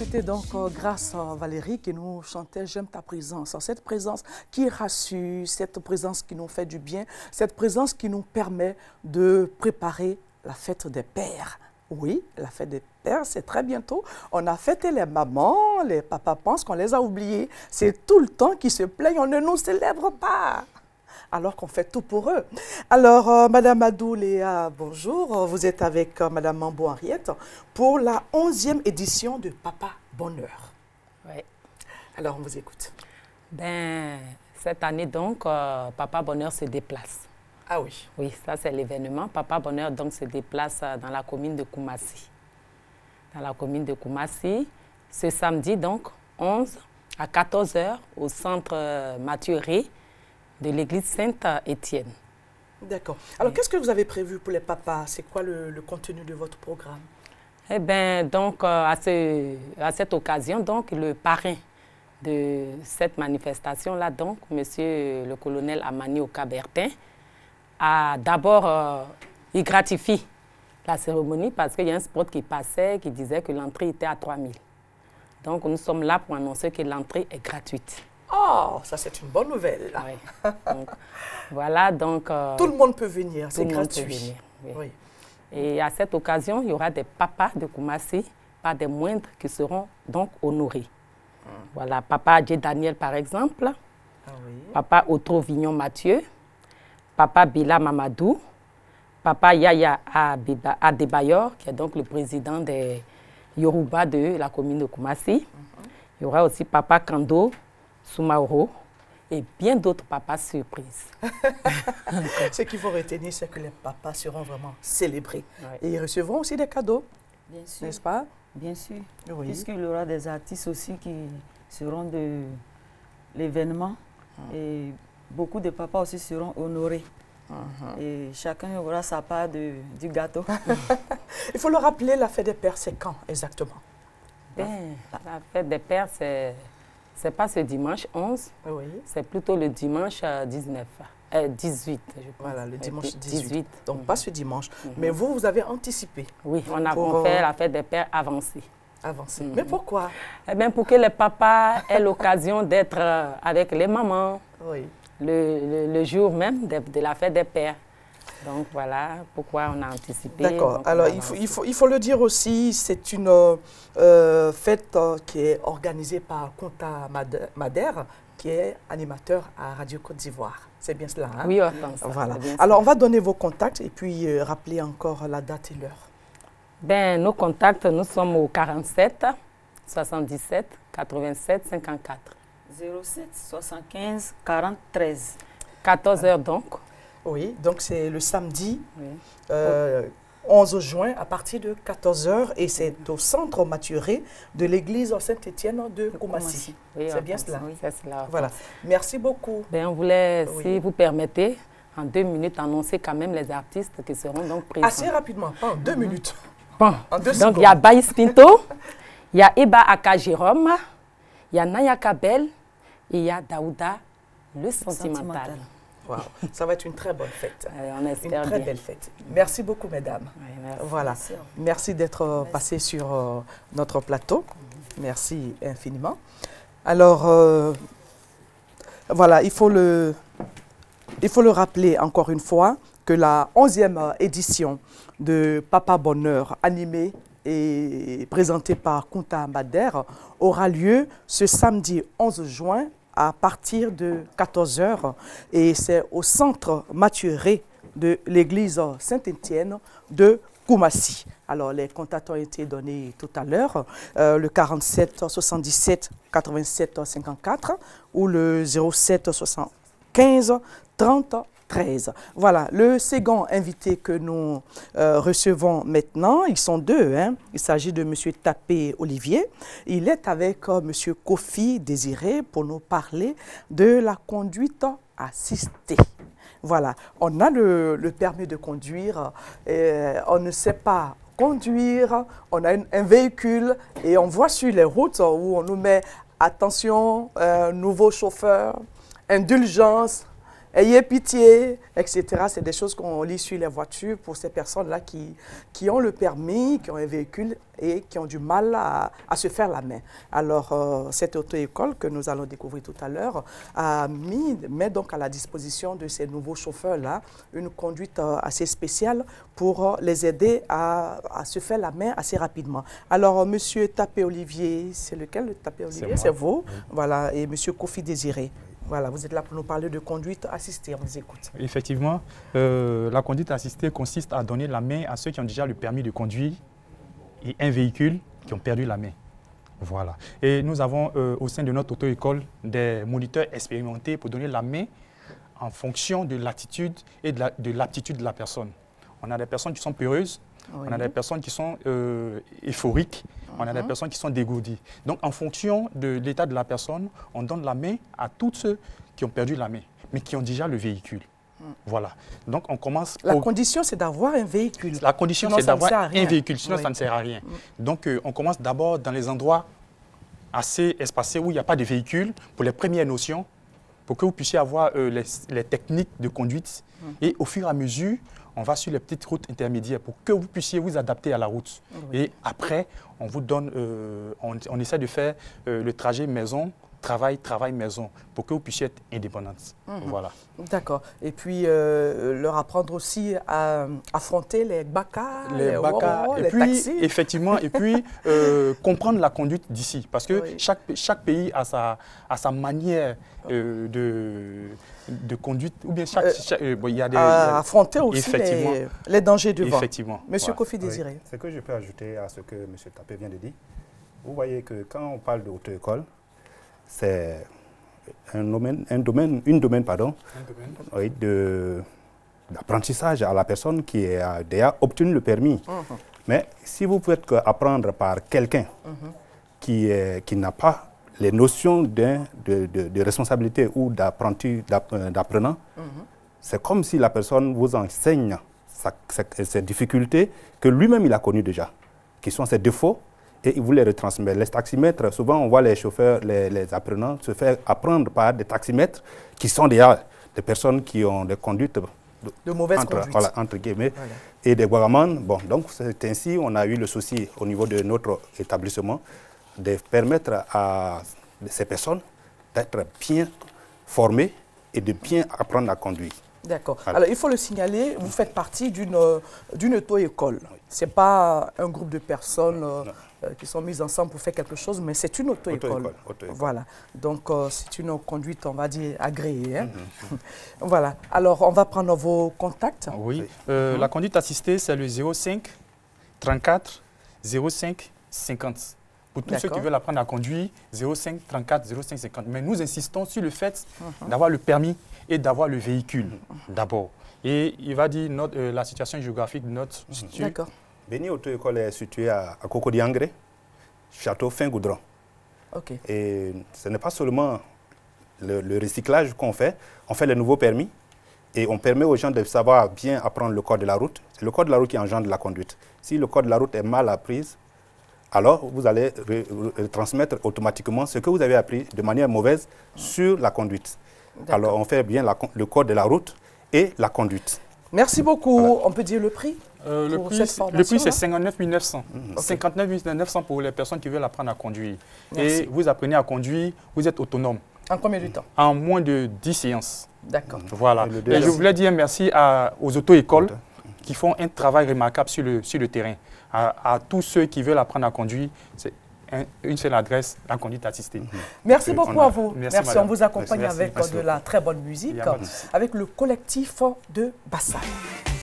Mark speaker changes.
Speaker 1: C'était donc grâce à Valérie qui nous chantait « J'aime ta présence ». Cette présence qui rassure, cette présence qui nous fait du bien, cette présence qui nous permet de préparer la fête des pères. Oui, la fête des pères, c'est très bientôt. On a fêté les mamans, les papas pensent qu'on les a oubliés. C'est tout le temps qu'ils se plaignent, on ne nous célèbre pas, alors qu'on fait tout pour eux. Alors, Madame Adou Léa, bonjour. Vous êtes avec Madame Mambo Henriette pour la 11e édition de Papa Bonheur.
Speaker 2: Oui.
Speaker 1: Alors, on vous écoute.
Speaker 2: Ben, cette année, donc, Papa Bonheur se déplace.
Speaker 1: Ah oui.
Speaker 2: Oui, ça, c'est l'événement. Papa Bonheur, donc, se déplace dans la commune de Koumassi. Dans la commune de Koumassi, ce samedi, donc, 11 à 14 h, au centre Mathieu Ré de l'église Saint-Étienne.
Speaker 1: D'accord. Alors, qu'est-ce que vous avez prévu pour les papas? C'est quoi le contenu de votre programme?
Speaker 2: Eh bien, donc, à cette occasion, donc, le parrain de cette manifestation-là, donc, monsieur le colonel Amani Okabertin, a d'abord, il gratifie la cérémonie parce qu'il y a un spot qui passait qui disait que l'entrée était à 3 000. Donc, nous sommes là pour annoncer que l'entrée est gratuite.
Speaker 1: Oh, ça c'est une bonne nouvelle.
Speaker 2: Oui. Donc, voilà, donc...
Speaker 1: tout le monde peut venir, c'est gratuit.
Speaker 2: Tout le monde peut venir, oui.
Speaker 1: Oui.
Speaker 2: Et à cette occasion, il y aura des papas de Koumassi, pas des moindres, qui seront donc honorés. Voilà, papa Adje Daniel, par exemple, papa Otro Vignon Mathieu, papa Bila Mamadou, papa Yaya Adebayor, qui est donc le président des Yoruba de la commune de Koumassi. Il y aura aussi papa Kando Soumaoro et bien d'autres papas surprises.
Speaker 1: Ce qu'il faut retenir, c'est que les papas seront vraiment célébrés.
Speaker 2: Oui.
Speaker 1: Et ils recevront aussi des cadeaux,
Speaker 3: Bien sûr.
Speaker 1: n'est-ce pas?
Speaker 3: Bien sûr.
Speaker 1: Oui.
Speaker 3: Puisqu'il y aura des artistes aussi qui seront de l'événement. Et beaucoup de papas aussi seront honorés. Et chacun aura sa part du gâteau.
Speaker 1: Il faut le rappeler, la fête des pères, c'est quand exactement?
Speaker 2: Ben, la fête des pères, c'est pas ce dimanche 11,
Speaker 1: Oui.
Speaker 2: c'est plutôt le dimanche 18, je pense.
Speaker 1: Voilà, le dimanche 18.
Speaker 2: 18.
Speaker 1: Donc, pas ce dimanche. Mais vous avez anticipé.
Speaker 2: Oui, on fait la fête des pères avancée.
Speaker 1: Avancé. Mais pourquoi?
Speaker 2: Eh bien, pour que les papas aient l'occasion d'être avec les mamans
Speaker 1: Oui.
Speaker 2: le jour même de la fête des pères. Donc, voilà pourquoi on a anticipé.
Speaker 1: D'accord. Alors, il faut le dire aussi, c'est une fête qui est organisée par Kunta Madère, qui est animateur à Radio Côte d'Ivoire. C'est bien cela, hein?
Speaker 2: Oui, attends, ça,
Speaker 1: voilà.
Speaker 2: bien
Speaker 1: Alors,
Speaker 2: ça.
Speaker 1: on va donner vos contacts et puis rappeler encore la date et l'heure.
Speaker 2: Ben, nos contacts, nous sommes au 47 77 87 54.
Speaker 3: 07 75 40 13.
Speaker 2: 14 h donc.
Speaker 1: Oui, donc c'est le samedi
Speaker 2: Oui.
Speaker 1: 11 juin à partir de 14 h et c'est au centre Mathuré de l'église Saint-Étienne de Koumassi.
Speaker 2: Oui,
Speaker 1: C'est bien cela?
Speaker 2: Oui, c'est cela.
Speaker 1: Voilà. Merci beaucoup.
Speaker 2: Ben, on voulait,
Speaker 1: Oui.
Speaker 2: si vous permettez, en 2 minutes, annoncer quand même les artistes qui seront donc présents.
Speaker 1: Assez rapidement, pas en 2 minutes.
Speaker 2: Bon,
Speaker 1: En 2
Speaker 2: donc
Speaker 1: secondes.
Speaker 2: il y a Baïs Pinto, il y a Eba Aka Jérôme, il y a Naya Kabel et il y a Daouda, le sentimental.
Speaker 1: Wow. Ça va être une très bonne fête.
Speaker 2: On
Speaker 1: Une
Speaker 2: espère
Speaker 1: très
Speaker 2: bien.
Speaker 1: belle fête. Merci beaucoup, mesdames.
Speaker 2: Oui, merci.
Speaker 1: Voilà. Merci d'être passé sur notre plateau. Merci infiniment. Alors, voilà, il faut le rappeler encore une fois que la 11e édition de Papa Bonheur, animée et présentée par Kunta Madère, aura lieu ce samedi 11 juin à partir de 14 h et c'est au centre Mathieu Ré de l'église Saint-Étienne de Koumassi. Alors, les contacts ont été donnés tout à l'heure, le 47 77 87 54 ou le 07 75 30 13. Voilà, le second invité que nous recevons maintenant, ils sont deux. Hein. Il s'agit de M. Tapé Olivier. Il est avec M. Kofi Désiré pour nous parler de la conduite assistée. Voilà, on a le permis de conduire, on ne sait pas conduire, on a un véhicule et on voit sur les routes où on nous met attention, nouveau chauffeur, indulgence. ayez pitié, etc. C'est des choses qu'on lit sur les voitures pour ces personnes-là qui ont le permis, qui ont un véhicule et qui ont du mal à se faire la main. Alors, cette auto-école que nous allons découvrir tout à l'heure met donc à la disposition de ces nouveaux chauffeurs-là une conduite assez spéciale pour les aider à se faire la main assez rapidement. Alors, Monsieur Tapé-Olivier, c'est lequel le Tapé-Olivier? C'est vous. Oui. Voilà, et Monsieur Kofi Désiré. Voilà, vous êtes là pour nous parler de conduite assistée, on vous écoute.
Speaker 4: Effectivement, la conduite assistée consiste à donner la main à ceux qui ont déjà le permis de conduire et un véhicule qui ont perdu la main. Voilà. Et nous avons au sein de notre auto-école des moniteurs expérimentés pour donner la main en fonction de l'attitude et de l'aptitude de la personne. On a des personnes qui sont peureuses, oui. On a des personnes qui sont euphoriques, on a des personnes qui sont dégourdies. Donc, en fonction de l'état de la personne, on donne la main à tous ceux qui ont perdu la main, mais qui ont déjà le véhicule. Voilà. Donc, on commence...
Speaker 1: La condition, c'est d'avoir un véhicule.
Speaker 4: La condition, c'est d'avoir un véhicule, sinon ça ne sert à rien. Donc, on commence d'abord dans les endroits assez espacés où il n'y a pas de véhicule pour les premières notions, pour que vous puissiez avoir les techniques de conduite. Et au fur et à mesure, on va sur les petites routes intermédiaires pour que vous puissiez vous adapter à la route. Oui. Et après, on vous donne, on essaie de faire le trajet maison, travail, maison, pour que vous puissiez être indépendante. Voilà.
Speaker 1: D'accord. Et puis, leur apprendre aussi à affronter les baka, les taxis.
Speaker 4: Effectivement, et puis comprendre la conduite d'ici. Parce que oui. chaque pays a sa manière de conduite, ou bien il y a des...
Speaker 1: affronter aussi les dangers devant.
Speaker 4: Effectivement.
Speaker 1: Monsieur Kofi Désiré.
Speaker 5: Oui. Ce que je peux ajouter à ce que M. Tapé vient de dire, vous voyez que quand on parle d'auto-école, c'est un domaine, oui, d'apprentissage à la personne qui a déjà obtenu le permis. Mais si vous pouvez apprendre par quelqu'un qui n'a pas les notions de responsabilité ou d'apprenant, c'est comme si la personne vous enseigne ses difficultés que lui-même il a connues déjà, qui sont ses défauts, et il vous les retransmet. Les taximètres, souvent on voit les chauffeurs, les apprenants se faire apprendre par des taximètres qui sont déjà des personnes qui ont des conduites
Speaker 1: de mauvaise conduite.
Speaker 5: Voilà, entre guillemets, voilà. Et des guaraman. Bon, donc c'est ainsi on a eu le souci au niveau de notre établissement de permettre à ces personnes d'être bien formées et de bien apprendre à conduire.
Speaker 1: D'accord. Voilà. Alors, il faut le signaler, vous faites partie d'une auto-école. Oui. Ce n'est pas un groupe de personnes qui sont mises ensemble pour faire quelque chose, mais c'est une auto-école. Voilà. Donc, c'est une conduite, on va dire, agréée. Hein? Voilà. Alors, on va prendre vos contacts.
Speaker 4: Oui. La conduite assistée, c'est le 05 34 05 50. Pour tous ceux qui veulent apprendre à conduire, 05 34 05 50. Mais nous insistons sur le fait d'avoir le permis et d'avoir le véhicule d'abord. Et il va dire la situation géographique de notre institut.
Speaker 1: D'accord.
Speaker 5: Béni Auto-École est situé à Cocody-Angré, château Fin-Goudron.
Speaker 1: Okay.
Speaker 5: Et ce n'est pas seulement le recyclage qu'on fait, on fait les nouveaux permis et on permet aux gens de savoir bien apprendre le code de la route. C'est le code de la route qui engendre la conduite. Si le code de la route est mal appris, alors vous allez transmettre automatiquement ce que vous avez appris de manière mauvaise sur la conduite. Alors on fait bien le code de la route et la conduite.
Speaker 1: Merci beaucoup. Voilà. On peut dire le prix
Speaker 4: le prix, c'est 59 900. 59 900 pour les personnes qui veulent apprendre à conduire. Merci. Et vous apprenez à conduire, vous êtes autonome.
Speaker 1: En combien de temps?
Speaker 4: En moins de 10 séances.
Speaker 1: D'accord.
Speaker 4: Voilà. Et je voulais dire merci aux auto-écoles qui font un travail remarquable sur le terrain. À tous ceux qui veulent apprendre à conduire, c'est une seule adresse, la conduite assistée.
Speaker 1: Merci beaucoup à vous. Merci. On vous accompagne
Speaker 5: merci,
Speaker 1: avec de la très bonne musique, avec le collectif de Bassal.